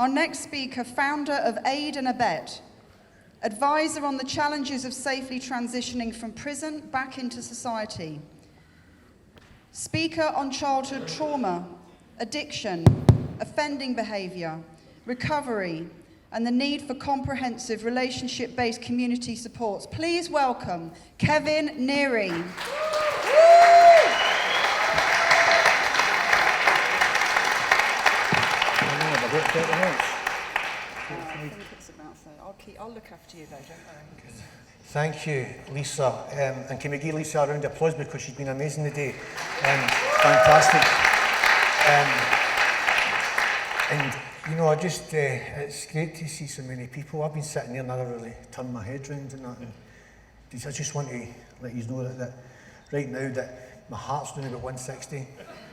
Our next speaker, founder of Aid and Abet, advisor on the challenges of safely transitioning from prison back into society. Speaker on childhood trauma, addiction, offending behaviour, recovery, and the need for comprehensive relationship-based community supports. Please welcome Kevin Neary. I think it's about 30. I'll look after you though, don't worry. Thank you, Lisa. And can we give Lisa a round of applause because she's been amazing today. Fantastic. And you know, it's great to see so many people. I've been sitting there and I never really turned my head round and that. And I just want to let you know that right now that my heart's doing about 160.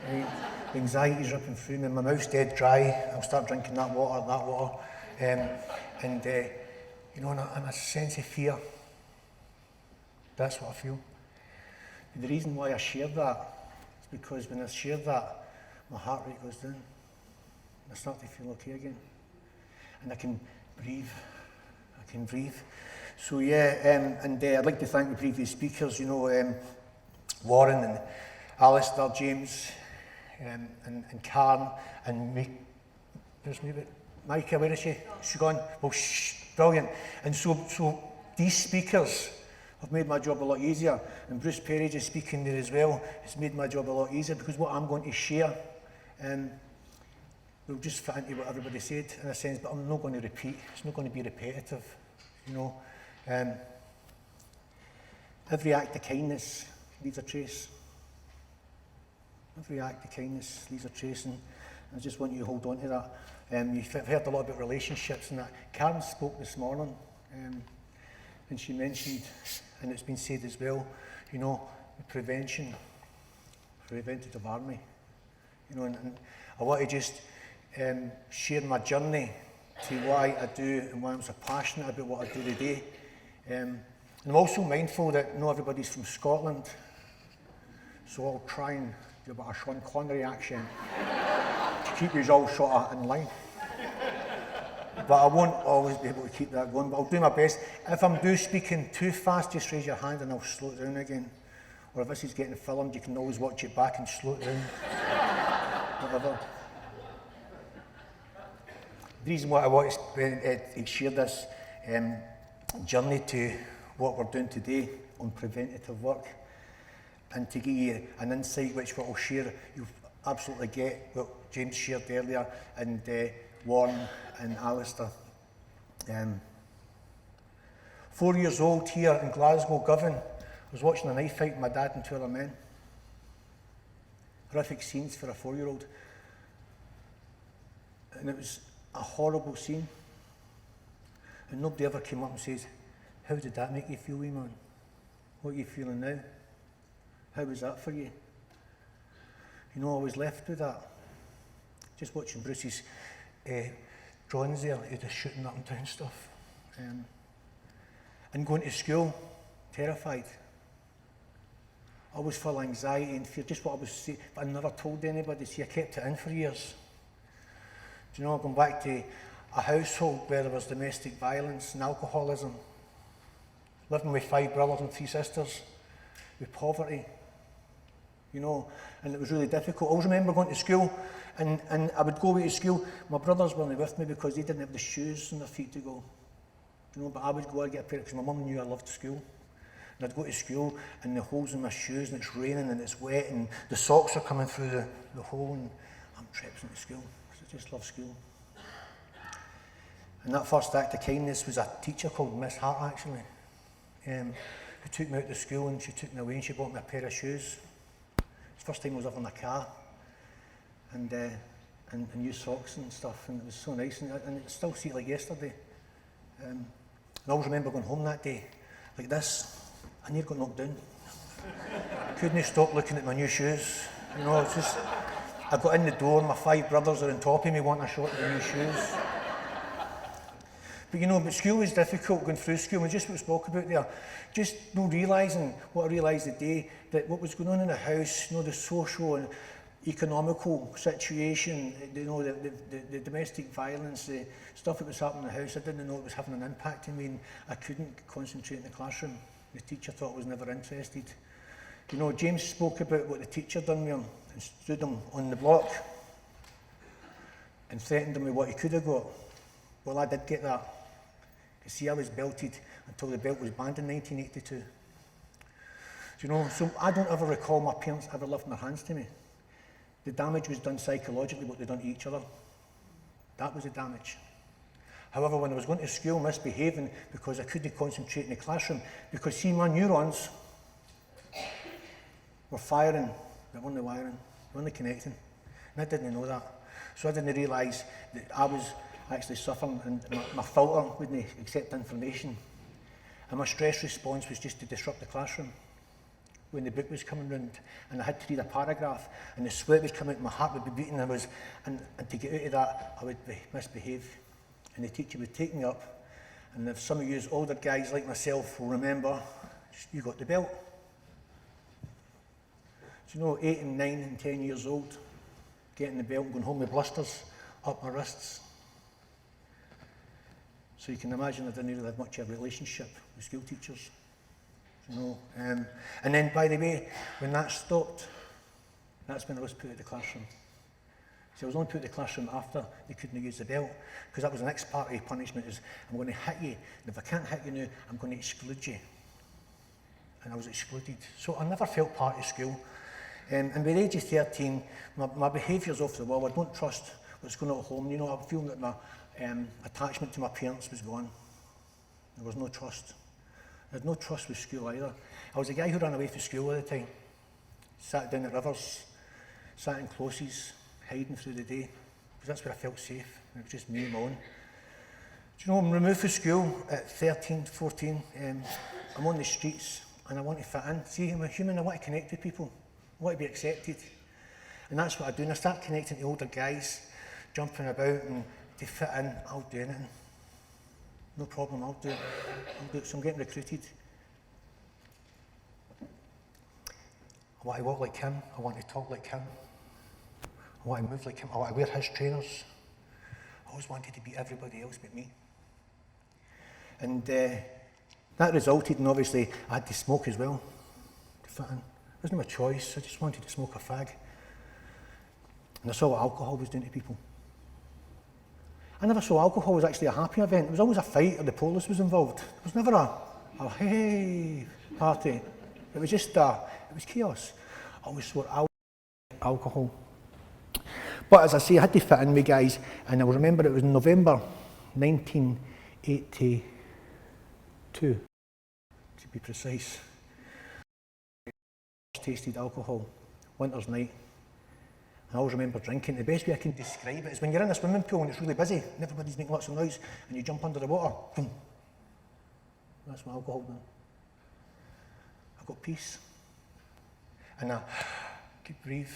Right? The anxiety's ripping through me. My mouth's dead dry. I'll start drinking that water. You know, and a sense of fear. That's what I feel. And the reason why I shared that is because when I shared that, my heart rate goes down. I start to feel okay again. And I can breathe. So yeah, I'd like to thank the previous speakers, you know, Warren and Alistair, James, and Karen, and Micah, where is she? She's gone. Well, brilliant. And so these speakers have made my job a lot easier. And Bruce Perry just speaking there as well has made my job a lot easier because what I'm going to share will just fit into what everybody said in a sense, but I'm not going to repeat. It's not going to be repetitive, you know. Every act of kindness leaves a trace. Every act of kindness leaves a trace, and I just want you to hold on to that. You've heard a lot about relationships and that. Karen spoke this morning, and she mentioned, and it's been said as well, you know, preventative army. You know, and I want to just share my journey to why I do and why I'm so passionate about what I do today. And I'm also mindful that not everybody's from Scotland, so I'll try and do a bit of a Sean Connery accent to keep you all sort of in line. But I won't always be able to keep that going, but I'll do my best. If I'm speaking too fast, just raise your hand and I'll slow it down again. Or if this is getting filmed, you can always watch it back and slow it down. Whatever. The reason why I want to share this journey to what we're doing today on preventative work, and to give you an insight which what I'll share, you'll absolutely get what James shared earlier, and Warren and Alistair. 4 years old here in Glasgow, Govan, I was watching a knife fight with my dad and two other men. Horrific scenes for a 4-year-old. And it was a horrible scene. And nobody ever came up and says, "How did that make you feel, wee man? What are you feeling now? How was that for you?" You know, I was left with that. Just watching Bruce's drawings there, he was shooting up and down stuff. And going to school, terrified. I was full of anxiety and fear, just what I was saying, but I never told anybody, so I kept it in for years. Do you know, going back to a household where there was domestic violence and alcoholism, living with 5 brothers and 3 sisters, with poverty, you know, and it was really difficult. I always remember going to school, and I would go away to school. My brothers weren't with me because they didn't have the shoes on their feet to go. You know, but I would go and get a pair because my mum knew I loved school. And I'd go to school and the holes in my shoes, and it's raining and it's wet and the socks are coming through the hole, and I'm traipsing to school because I just love school. And that first act of kindness was a teacher called Miss Hart, actually, who took me out to school, and she took me away and she bought me a pair of shoes. It's the first time I was ever in a car, and new socks and stuff, and it was so nice, and I still see it like yesterday. And I always remember going home that day like this. I nearly got knocked down. Couldn't stop looking at my new shoes. You know, it's just, I got in the door and my 5 brothers are on top of me wanting a shot of the new shoes. But you know, but school was difficult, going through school, and just what we spoke about there, just no realising what I realised the day, that what was going on in the house, you know, the social and economical situation, you know, the domestic violence, the stuff that was happening in the house, I didn't know it was having an impact on me, and I couldn't concentrate in the classroom. The teacher thought I was never interested. You know, James spoke about what the teacher done with him and stood him on the block and threatened him with what he could have got. Well, I did get that. You see, I was belted until the belt was banned in 1982. You know, so I don't ever recall my parents ever lifting their hands to me. The damage was done psychologically, what they'd done to each other. That was the damage. However, when I was going to school misbehaving because I couldn't concentrate in the classroom, because see, my neurons were firing, they weren't wiring, they weren't connecting. And I didn't know that. So I didn't realise that I was actually suffering, and my filter wouldn't accept information. And my stress response was just to disrupt the classroom. When the book was coming round and I had to read a paragraph and the sweat was coming out, my heart would be beating, and to get out of that, I would misbehave. And the teacher would take me up, and if some of you older guys like myself will remember, you got the belt. So you know, 8 and 9 and 10 years old, getting the belt and going home with blisters up my wrists. So you can imagine I didn't really have much of a relationship with school teachers. You know, and then, by the way, when that stopped, that's when I was put out of the classroom. So I was only put out of the classroom after they couldn't use the belt, because that was the next part of punishment, is I'm going to hit you, and if I can't hit you now, I'm going to exclude you. And I was excluded. So I never felt part of school. And by the age of 13, my behaviour's off the wall. I don't trust what's going on at home. You know, I feel that my attachment to my parents was gone. There was no trust. I had no trust with school either. I was a guy who ran away from school all the time. Sat down at rivers, sat in closes, hiding through the day, because that's where I felt safe. It was just me and my own. Do you know, I'm removed from school at 13, 14. I'm on the streets and I want to fit in. See, I'm a human, I want to connect with people. I want to be accepted. And that's what I do. And I start connecting to older guys, jumping about, and to fit in, I'll do anything. No problem, I'll do it. So I'm getting recruited. I want to walk like him, I want to talk like him, I want to move like him, I want to wear his trainers. I always wanted to be everybody else but me. And that resulted in, obviously, I had to smoke as well to fit in. It wasn't my choice, I just wanted to smoke a fag. And I saw what alcohol was doing to people. I never saw alcohol was actually a happy event. It was always a fight, or the police was involved. It was never a hey party. It was just it was chaos. I always saw alcohol. But as I say, I had to fit in with guys, and I remember it was in November 1982, to be precise. I tasted alcohol, winter's night. I always remember drinking. The best way I can describe it is when you're in a swimming pool and it's really busy and everybody's making lots of noise and you jump under the water, boom. That's what alcohol done. I got peace. And I could breathe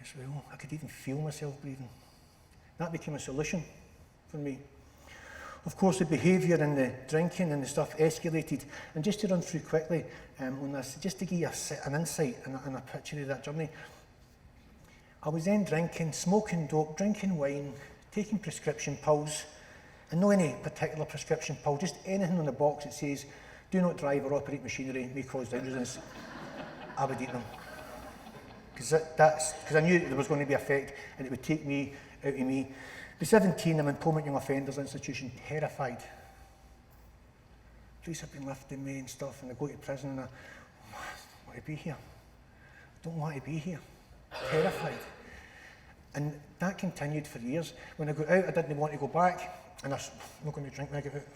as well. I could even feel myself breathing. That became a solution for me. Of course, the behaviour and the drinking and the stuff escalated. And just to run through quickly on this, just to give you an insight and a picture of that journey, I was then drinking, smoking dope, drinking wine, taking prescription pills, and not any particular prescription pill, just anything on the box that says, do not drive or operate machinery, may cause dangerousness. I would eat them. Because I knew there was going to be effect and it would take me out of me. At 17, I'm in Employment Young Offenders Institution, terrified. Police have been lifting me and stuff, and I go to prison and I want to be here. I don't want to be here. Terrified. And that continued for years. When I got out, I didn't want to go back, and I'm not going to drink when I get out.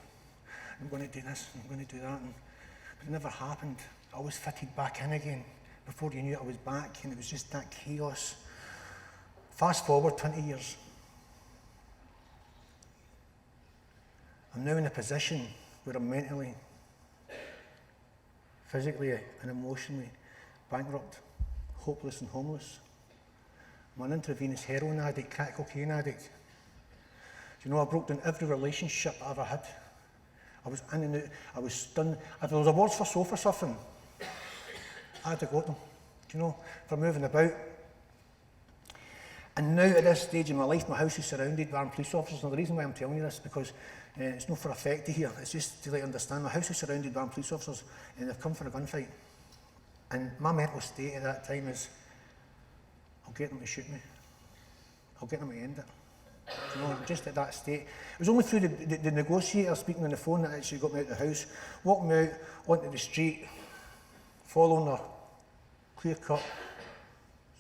I'm going to do this, I'm going to do that. But it never happened. I was fitted back in again. Before you knew it, I was back, and it was just that chaos. Fast forward 20 years. I'm now in a position where I'm mentally, physically and emotionally bankrupt, hopeless and homeless. I'm an intravenous heroin addict, crack cocaine addict. You know, I broke down every relationship I ever had. I was in and out, I was stunned. If there was awards for sofa surfing, I'd have got them. Do you know, for moving about. And now at this stage in my life, my house is surrounded by armed police officers. And the reason why I'm telling you this, because it's not for effect to hear, it's just to let you understand. My house is surrounded by armed police officers, and they've come for a gunfight. And my mental state at that time is, I'll get them to shoot me. I'll get them to end it. You know, just at that state. It was only through the negotiator speaking on the phone that actually got me out of the house, walked me out onto the street, following their clear-cut,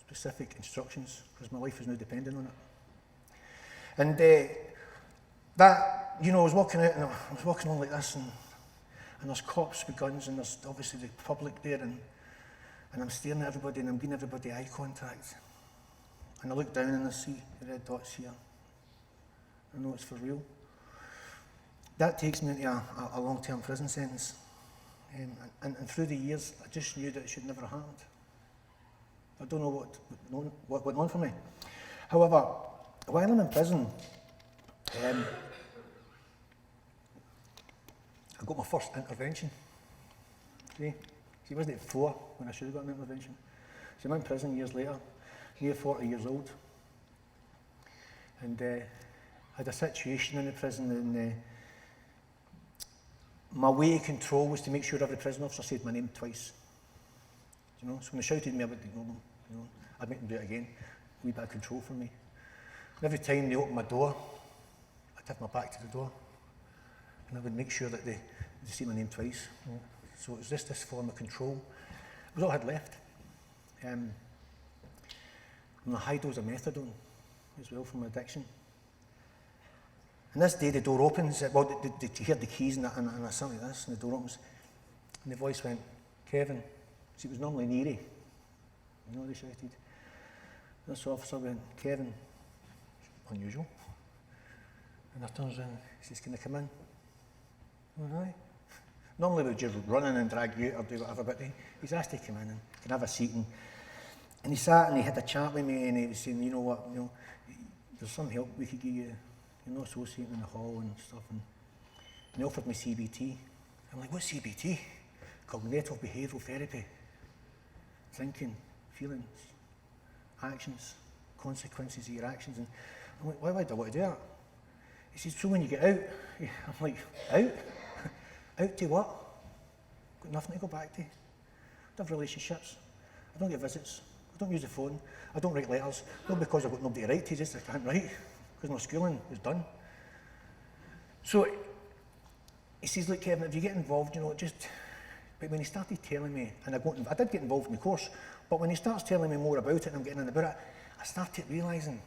specific instructions, because my life was now dependent on it. And that, you know, I was walking out and I was walking on like this, and there's cops with guns, and there's obviously the public there, and I'm staring at everybody, and I'm giving everybody eye contact. And I look down and I see the red dots here. I know it's for real. That takes me into a long-term prison sentence. And through the years, I just knew that it should never have happened. I don't know what went on for me. However, while I'm in prison, I got my first intervention. See, it wasn't at 4 when I should have got an intervention. So I'm in prison years later, near 40 years old. And I had a situation in the prison, and my way of control was to make sure every prison officer said my name twice. You know, so when they shouted at me, I would ignore them. You know, I'd make them do it again. A wee bit of control for me. And every time they opened my door, I'd have my back to the door, and I would make sure that they say my name twice. You know. So it was just this form of control. It was all I had left. And a high dose of methadone as well for my addiction. And this day the door opens, well, you hear the keys and something like this, and the door opens, and the voice went, Kevin. See, it was normally Neary. You know, they shouted. This officer went, Kevin. Unusual. And I turns in, he says, can I come in? Oh, aye. Normally we'd just run in and drag you out or do whatever, but he's asked to come in and can have a seat. And he sat and he had a chat with me, and he was saying, you know what, you know, there's some help we could give you. You're not associating in the hall and stuff. And he offered me CBT. I'm like, what's CBT? Cognitive behavioural therapy. Thinking, feelings, actions, consequences of your actions. And I'm like, why would I want to do that? He says, so when you get out, I'm like, out? Out to what? Got nothing to go back to. I don't have relationships. I don't get visits. I don't use the phone. I don't write letters. Not because I've got nobody to write to, just I can't write. Because my schooling was done. So he says, look, Kevin, if you get involved, you know, just... But when he started telling me, and I did get involved in the course, but when he starts telling me more about it and I'm getting in about it, I started realising,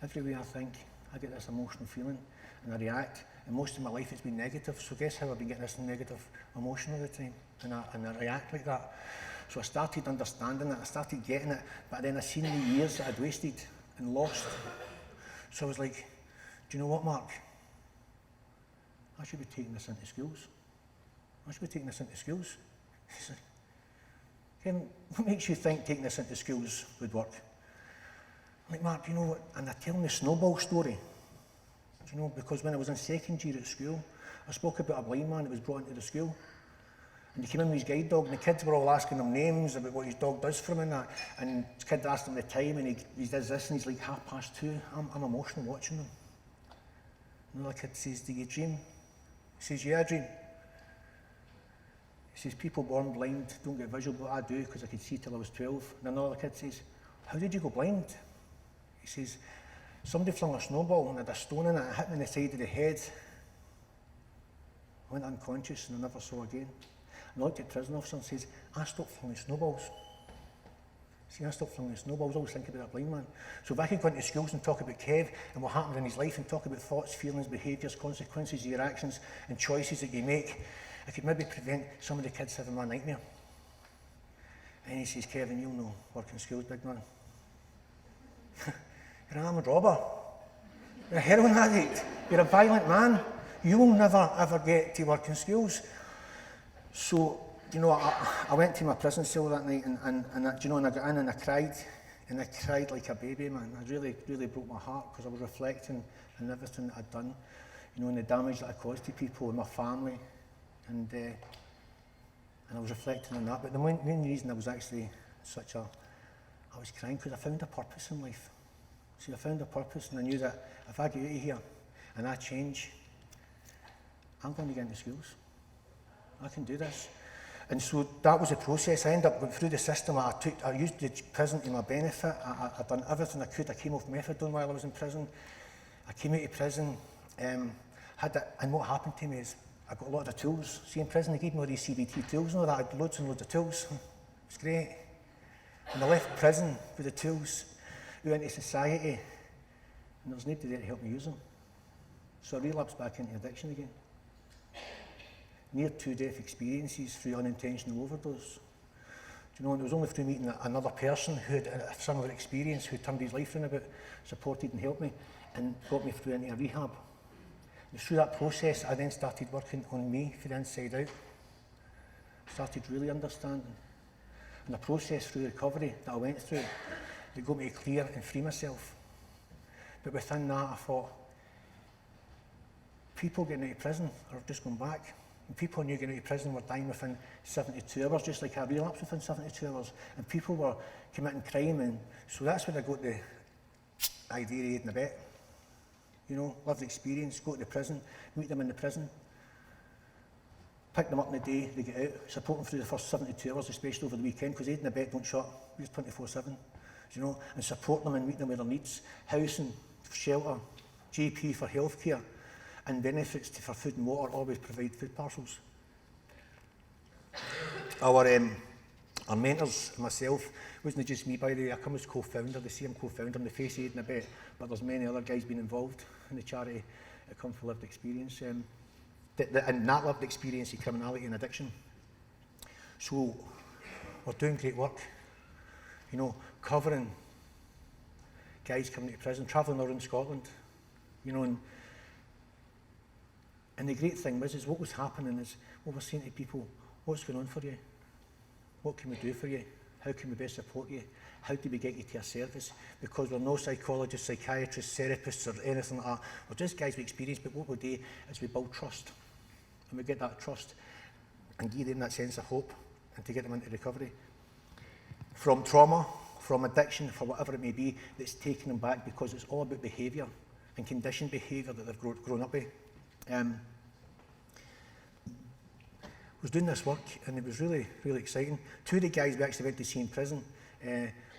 every way I think, I get this emotional feeling and I react, and most of my life it's been negative, so guess how I've been getting this negative emotion all the time, and I react like that. So I started understanding it, I started getting it, but then I seen the years that I'd wasted and lost. So I was like, do you know what, Mark? I should be taking this into schools. I should be taking this into schools. He said, Kevin, what makes you think taking this into schools would work? I'm like, Mark, you know what? And I tell him the snowball story. You know, because when I was in second year at school, I spoke about a blind man that was brought into the school. And he came in with his guide dog, and the kids were all asking him names about what his dog does for him and that. And his kid asked him the time, and he does this, and he's like 2:30. I'm emotional watching them. And another kid says, do you dream? He says, yeah, I dream. He says, people born blind don't get visual, but I do because I could see till I was 12. And another kid says, how did you go blind? He says, somebody flung a snowball and had a stone in it, it hit me in the side of the head. I went unconscious and I never saw again. And I looked at the prison officer and says, I stopped flinging snowballs. See, I stopped flinging snowballs, I always think about that blind man. So if I could go into schools and talk about Kev and what happened in his life and talk about thoughts, feelings, behaviours, consequences of your actions and choices that you make, I could maybe prevent some of the kids having my nightmare. And he says, Kevin, you'll know work in schools, big man. You're an armed robber. You're a heroin addict. You're a violent man. You will never ever get to work in schools. So, you know, I went to my prison cell that night and you know, and I got in and I cried like a baby, man. I really, really broke my heart because I was reflecting on everything that I'd done, you know, and the damage that I caused to people and my family, and I was reflecting on that. But the main reason I was actually such a I was crying because I found a purpose in life. See, I found a purpose, and I knew that if I get out of here and I change, I'm going to get into schools. I can do this. And so that was the process. I ended up going through the system. I used the prison to my benefit. I done everything I could. I came off methadone while I was in prison. I came out of prison. And what happened to me is I got a lot of the tools. See, in prison they gave me all these CBT tools and all that. I had loads and loads of tools. It was great. And I left prison with the tools, out into society, and there was nobody there to help me use them. So I relapsed back into addiction again. Near two-death experiences through unintentional overdose. Do you know, and it was only through meeting another person who had a similar experience, who turned his life around about, supported and helped me, and got me through into a rehab. And through that process, I then started working on me from the inside out. Started really understanding. And the process through recovery that I went through, it got me to clear and free myself. But within that, I thought, people getting out of prison are just going back. And people who knew getting out of prison were dying within 72 hours, just like I relapsed within 72 hours. And people were committing crime, and so that's when I got the idea of Aid and Abet. You know, live the experience, go to the prison, meet them in the prison, pick them up in the day they get out, support them through the first 72 hours, especially over the weekend, because Aid and Abet don't shut, we're 24/7, you know, and support them and meet them with their needs, housing, shelter, GP for healthcare, and benefits for food and water, always provide food parcels. Our mentors and myself, wasn't just me by the way, I come as co-founder, the same co-founder, in the face of Aid and Abet, but there's many other guys been involved in the charity that come from lived experience, and that lived experience of criminality and addiction. So we're doing great work, you know, covering guys coming out of prison, travelling around Scotland, you know, and the great thing was, is what was happening is, what we're saying to people, what's going on for you? What can we do for you? How can we best support you? How do we get you to a service? Because we're no psychologists, psychiatrists, therapists or anything like that. We're just guys with experience, but what we do is we build trust. And we get that trust and give them that sense of hope and to get them into recovery. From trauma, from addiction, for whatever it may be, that's taking them back, because it's all about behaviour and conditioned behaviour that they've grown up with. I was doing this work and it was really, really exciting. Two of the guys we actually went to see in prison.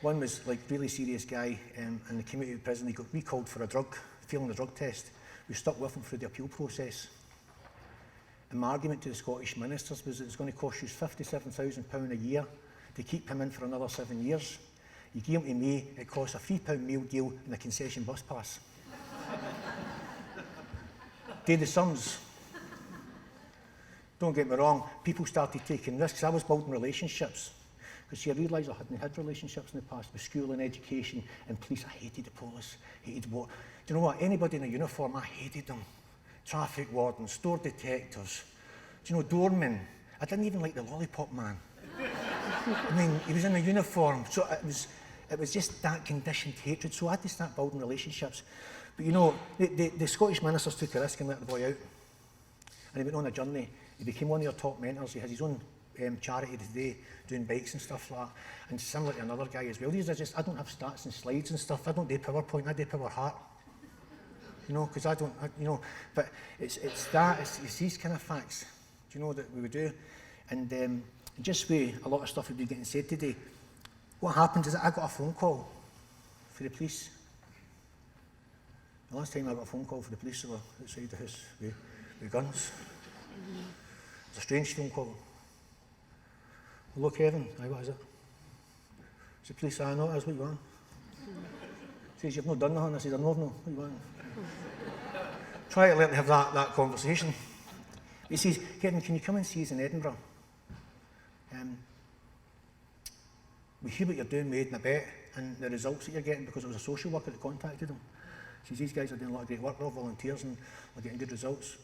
One was like really serious guy, and they came out of prison, he got recalled for a drug, failing the drug test. We stuck with him through the appeal process. And my argument to the Scottish ministers was that it's going to cost you £57,000 a year to keep him in for another 7 years. You give him to me, it costs a £3 meal deal and a concession bus pass. Do the sums. Don't get me wrong, people started taking risks. I was building relationships. Because see, I realised I hadn't had relationships in the past with school and education and police. I hated the police, hated what. Do you know what? Anybody in a uniform, I hated them. Traffic wardens, store detectives, do you know, doormen. I didn't even like the lollipop man. I mean, he was in a uniform, so it was just that conditioned hatred. So I had to start building relationships. But you know, the Scottish ministers took a risk and let the boy out. And he went on a journey. He became one of their top mentors. He has his own charity today, doing bikes and stuff like that. And similar to another guy as well. These are just, I don't have stats and slides and stuff. I don't do PowerPoint, I do Power Heart. You know, because you know, but it's these kind of facts, do you know, that we would do. And just with a lot of stuff we've been getting said today, what happened is that I got a phone call for the police. The last time I got a phone call for the police, they were outside the house with guns. It's a strange phone call. Hello, Kevin. Aye, what is it? It's the police. I know it is. What you want? Says, you've not done nothing. I said, I know, no. What you want? Try to let them have that conversation. He says, Kevin, can you come and see us in Edinburgh? We hear what you're doing with Aid and Abet and the results that you're getting, because it was a social worker that contacted them. He says, these guys are doing a lot of great work, they're all volunteers and they're getting good results.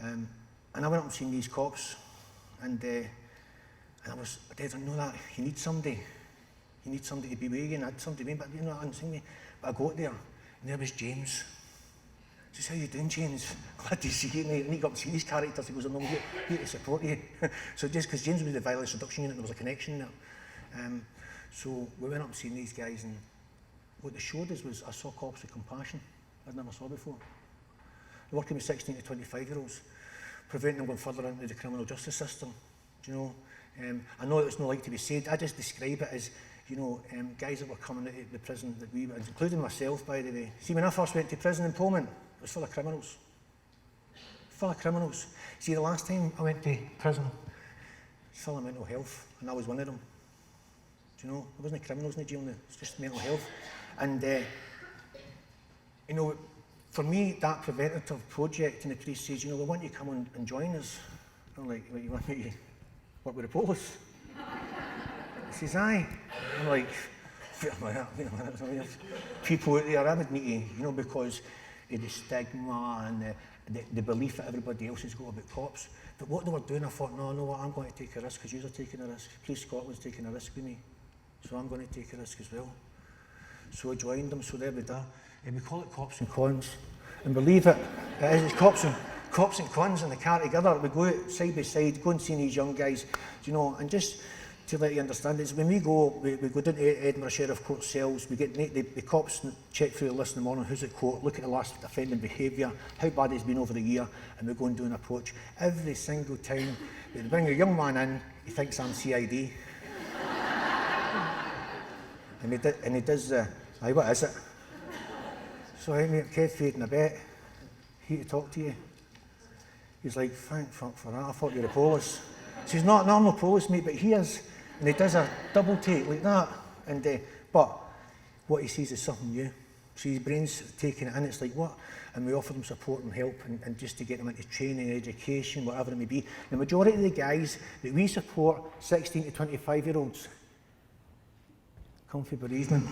And I went up and seen these cops, and I didn't know that. You need somebody to be with you, and I had somebody with me, but you know, I didn't see me. But I got there, and there was James. He says, how you doing, James? Glad to see you. And he got up and see these characters. He goes, I'm here to support you. So just because James was the violence reduction unit, there was a connection there. So we went up and seen these guys, and what they showed us was I saw cops with compassion I'd never saw before. Working with 16 to 25-year-olds, preventing them going further into the criminal justice system. Do you know? I know it's not like to be said. I just describe it as, you know, guys that were coming out of the prison that we were, including myself, by the way. See, when I first went to prison in Pullman, it was full of criminals. Full of criminals. See, the last time I went to prison, it was full of mental health, and I was one of them. Do you know? There wasn't criminals in the jail, it's just mental health. And, you know, for me, that preventative project, and the police says, you know, we want you to come and join us. I'm like, you want me to work with the police? He says, aye. I'm like, wait a minute. People out there, I would need to, you know, because of the stigma and the belief that everybody else has got about cops. But what they were doing, I thought, no, what, I'm going to take a risk because you're taking a risk. Police Scotland's taking a risk with me. So I'm going to take a risk as well. So I joined them, so there we are. And we call it Cops and Cons. And believe it, it's cops and cons in the car together. We go out side by side, go and see these young guys, you know, and just to let you understand is when we go down to Edinburgh Sheriff Court cells, we get the cops check through the list in the morning, who's at court, look at the last offending behaviour, how bad he's been over the year, and we go and do an approach. Every single time they bring a young man in, he thinks I'm CID. and he does the, aye, what is it? So I meet Kev, Aid and Abet, here to talk to you. He's like, thank fuck for that, I thought you were a police. He says, no, I'm no police, mate, but he is. And he does a double take like that. And but what he sees is something new. So his brain's taking it in, it's like, what? And we offer them support and help and just to get them into training, education, whatever it may be. The majority of the guys that we support, 16 to 25-year-olds, come for bereavement,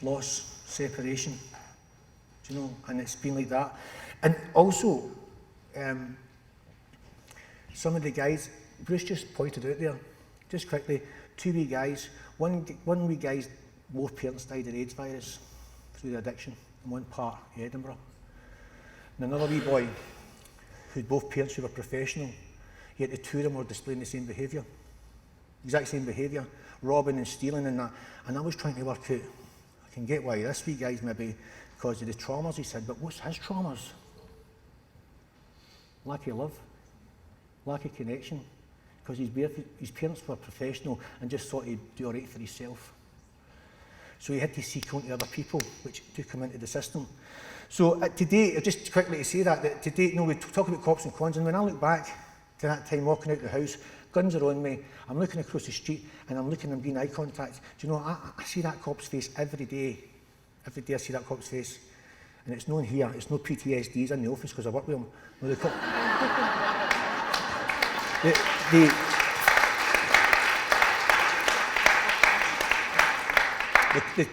loss, separation. Do you know? And it's been like that. And also, some of the guys, Bruce just pointed out there, just quickly, two wee guys, one wee guy's, both parents died of AIDS virus through the addiction in one part of Edinburgh. And another wee boy, whose both parents who were professional, yet the two of them were displaying the same behaviour, exact same behaviour, robbing and stealing and that. And I was trying to work out, I can get why this wee guy's maybe because of the traumas, he said, but what's his traumas? Lack of love, lack of connection, because his parents were professional and just thought he'd do all right for himself. So he had to seek out other people, which took him into the system. So today, just quickly to say that today, you know, we talk about cops and cons, and when I look back to that time walking out the house, guns are on me, I'm looking across the street, and I'm looking and being eye contact. Do you know, I see that cop's face every day. Every day I see that cop's face. And it's known here, it's no PTSDs in the office because I work with them. No, the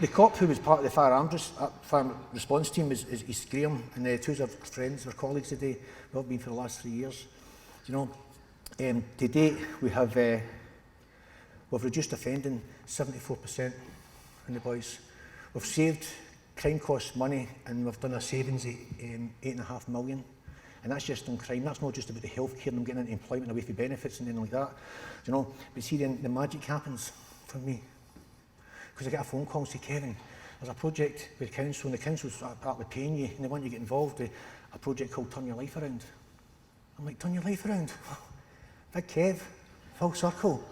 cop who was part of the fire response team is Graham, and two of our friends, our colleagues today, we've all been for the last 3 years. You know, to date we have we've reduced offending 74% in the boys. We've saved crime costs money, and we've done a savings of £8.5 million. And that's just on crime. That's not just about the healthcare and them getting into employment away from benefits and anything like that. You know, but see, then the magic happens for me. Because I get a phone call and say, Kevin, there's a project with the council, and the council's partly paying you, and they want you to get involved with a project called Turn Your Life Around. I'm like, turn your life around? Big Kev, full circle.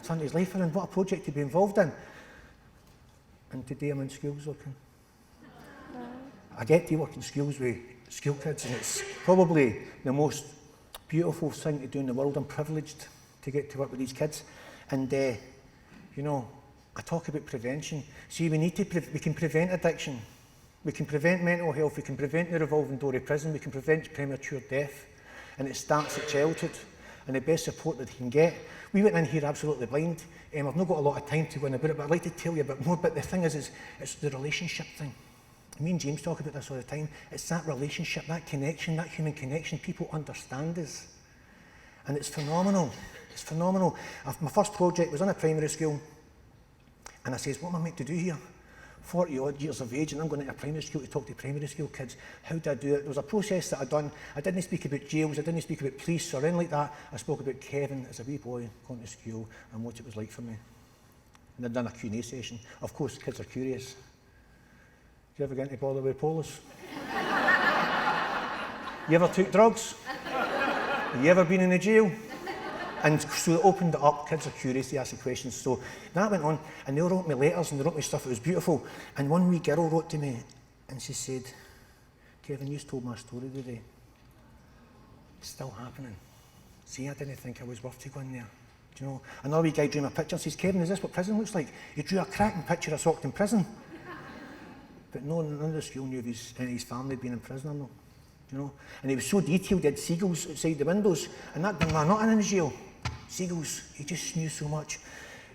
Turn his life around, what a project to be involved in. And today I'm in schools working. I get to work in schools with school kids, and it's probably the most beautiful thing to do in the world. I'm privileged to get to work with these kids. And, you know, I talk about prevention. See, we can prevent addiction. We can prevent mental health. We can prevent the revolving door of prison. We can prevent premature death. And it starts at childhood. And the best support that they can get. We went in here absolutely blind. I've not got a lot of time to go in about it, but I'd like to tell you a bit more. But the thing is it's the relationship thing. Me and James talk about this all the time. It's that relationship, that connection, that human connection. People understand us. And it's phenomenal. It's phenomenal. My first project was in a primary school. And I says, what am I meant to do here? 40 odd years of age, and I'm going into a primary school to talk to primary school kids. How did I do it? There was a process that I'd done. I didn't speak about jails, I didn't speak about police or anything like that. I spoke about Kevin as a wee boy going to school and what it was like for me. and they'd done a Q&A session. Of course, kids are curious. Do you ever get into bother with police? You ever took drugs? Have you ever been in a jail? And so they opened it up, kids are curious, they ask the questions. So that went on, and they wrote me letters and they wrote me stuff, it was beautiful. And one wee girl wrote to me, and she said, Kevin, you told my story today. It's still happening. See, I didn't think I was worth to go in there. Do you know? Another wee guy drew me a picture and says, Kevin, is this what prison looks like? He drew a cracking picture of Stockton prison. But none of the school knew if his family had been in prison or not. You know? And he was so detailed, he had seagulls outside the windows, and that done nothing in jail. Seagulls, he just knew so much.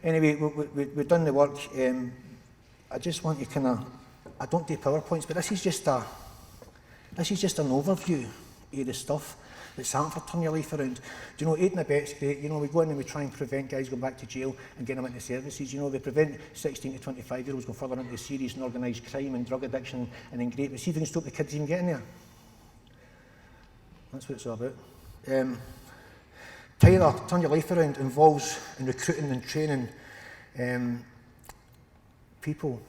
Anyway, we've done the work. I just want to I don't do PowerPoints, but this is just an overview of the stuff that's happened for Turn Your Life Around. Do you know, Aid and Abet's great. You know, we go in and we try and prevent guys going back to jail and get them into services. You know, they prevent 16 to 25-year-olds going further into serious and organised crime and drug addiction and then great. But see if we can stop the kids even getting there. That's what it's all about. Tyler, Turn Your Life Around involves in recruiting and training people,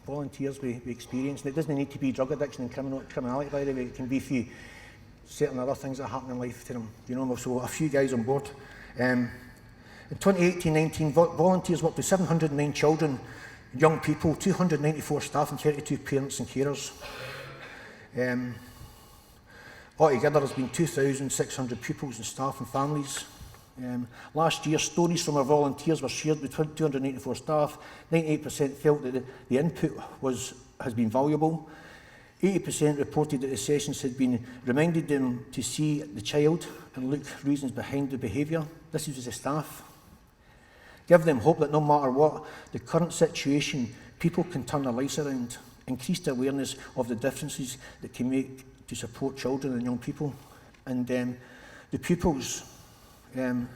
volunteers with experience. And it doesn't need to be drug addiction and criminality, by the way. It can be for certain other things that happen in life to them. You know, so a few guys on board. In 2018-19, volunteers worked with 709 children, young people, 294 staff and 32 parents and carers. Altogether, there's been 2,600 pupils and staff and families. Last year, stories from our volunteers were shared with 284 staff. 98% felt that the input has been valuable. 80% reported that the sessions had reminded them to see the child and look reasons behind the behaviour. This was the staff. Give them hope that no matter what the current situation, people can turn their lives around. Increased awareness of the differences that can make to support children and young people. And the pupils, 1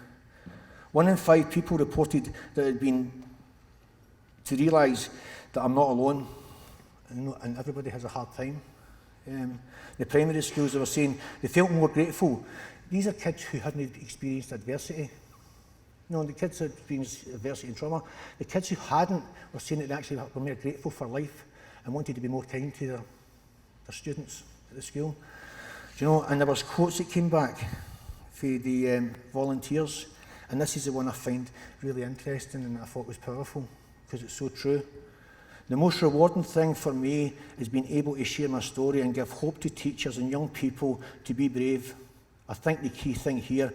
in 5 people reported that had been to realise that I'm not alone, and everybody has a hard time. The primary schools, they were saying they felt more grateful. These are kids who hadn't experienced adversity. You know, the kids who had experienced adversity and trauma. The kids who hadn't were saying that they actually were more grateful for life and wanted to be more kind to their students at the school. Do you know, and there was quotes that came back for the volunteers, and this is the one I find really interesting and I thought was powerful because it's so true. The most rewarding thing for me is being able to share my story and give hope to teachers and young people to be brave. I think the key thing here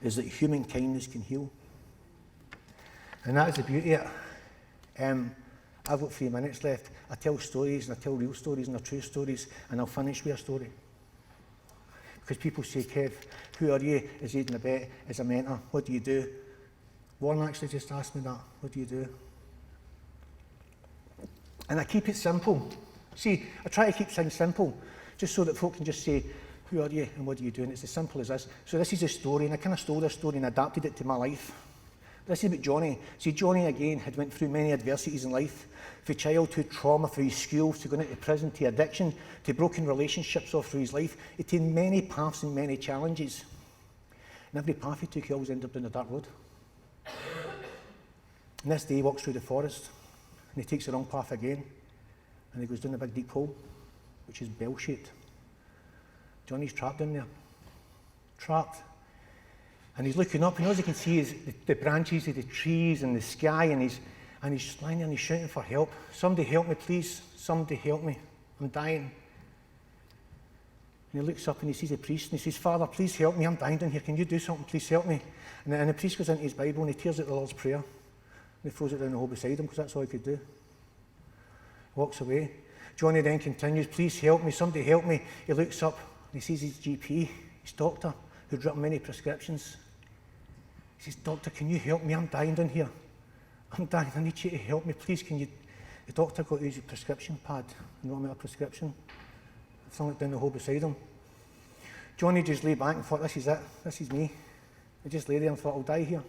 is that human kindness can heal. And that is the beauty of it. I've got 3 minutes left. I tell stories and I tell real stories and they're true stories, and I'll finish with a story. Because people say, Kev, who are you as Aid and Abet, as a mentor? What do you do? Warren actually just asked me that. What do you do? And I keep it simple. See, I try to keep things simple, just so that folk can just say, who are you and what do you do? And it's as simple as this. So this is a story, and I kind of stole this story and adapted it to my life. This is about Johnny. See, Johnny, again, had went through many adversities in life, from childhood trauma, through his school, to going into prison, to addiction, to broken relationships all through his life. He took many paths and many challenges. And every path he took, he always ended up down a dark road. And this day he walks through the forest, and he takes the wrong path again, and he goes down a big deep hole, which is bell-shaped. Johnny's trapped in there. Trapped. And he's looking up, and all he can see is the branches of the trees and the sky, and he's lying there and he's shouting for help. Somebody help me, please. Somebody help me. I'm dying. And he looks up and he sees a priest, and he says, Father, please help me. I'm dying down here. Can you do something? Please help me. And the priest goes into his Bible and he tears out the Lord's Prayer. And he throws it down the hole beside him because that's all he could do. Walks away. Johnny then continues, please help me, somebody help me. He looks up and he sees his GP, his doctor, who'd written many prescriptions. He says, Doctor, can you help me? I'm dying down here. I'm dying, I need you to help me, please. Can you? The doctor got his prescription pad and wrote me a prescription. I flung it down the hole beside him. Johnny just lay back and thought, this is it, this is me. He just lay there and thought, I'll die here.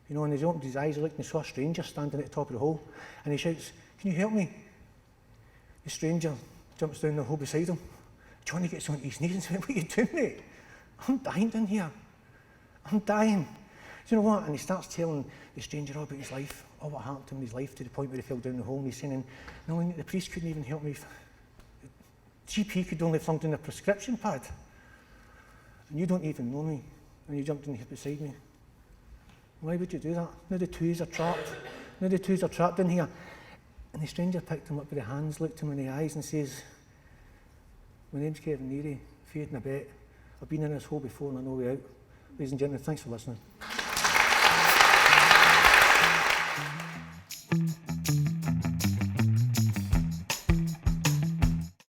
You know, and he opened his eyes, he looked and he saw a stranger standing at the top of the hole, and he shouts, can you help me? The stranger jumps down the hole beside him. Johnny gets on his knees and says, what are you doing, mate? I'm dying down here. I'm dying. you know what? And he starts telling the stranger all about his life, all what happened to him in his life, to the point where he fell down the hole. And he's saying, no, the priest couldn't even help me. The GP could only flung down a prescription pad. And you don't even know me. And you jumped in here beside me. Why would you do that? Now the twos are trapped. Now the twos are trapped in here. And the stranger picked him up by the hands, looked him in the eyes and says, my name's Neary, Aid and Abet. I've been in this hole before and I know way out. Ladies and gentlemen, thanks for listening.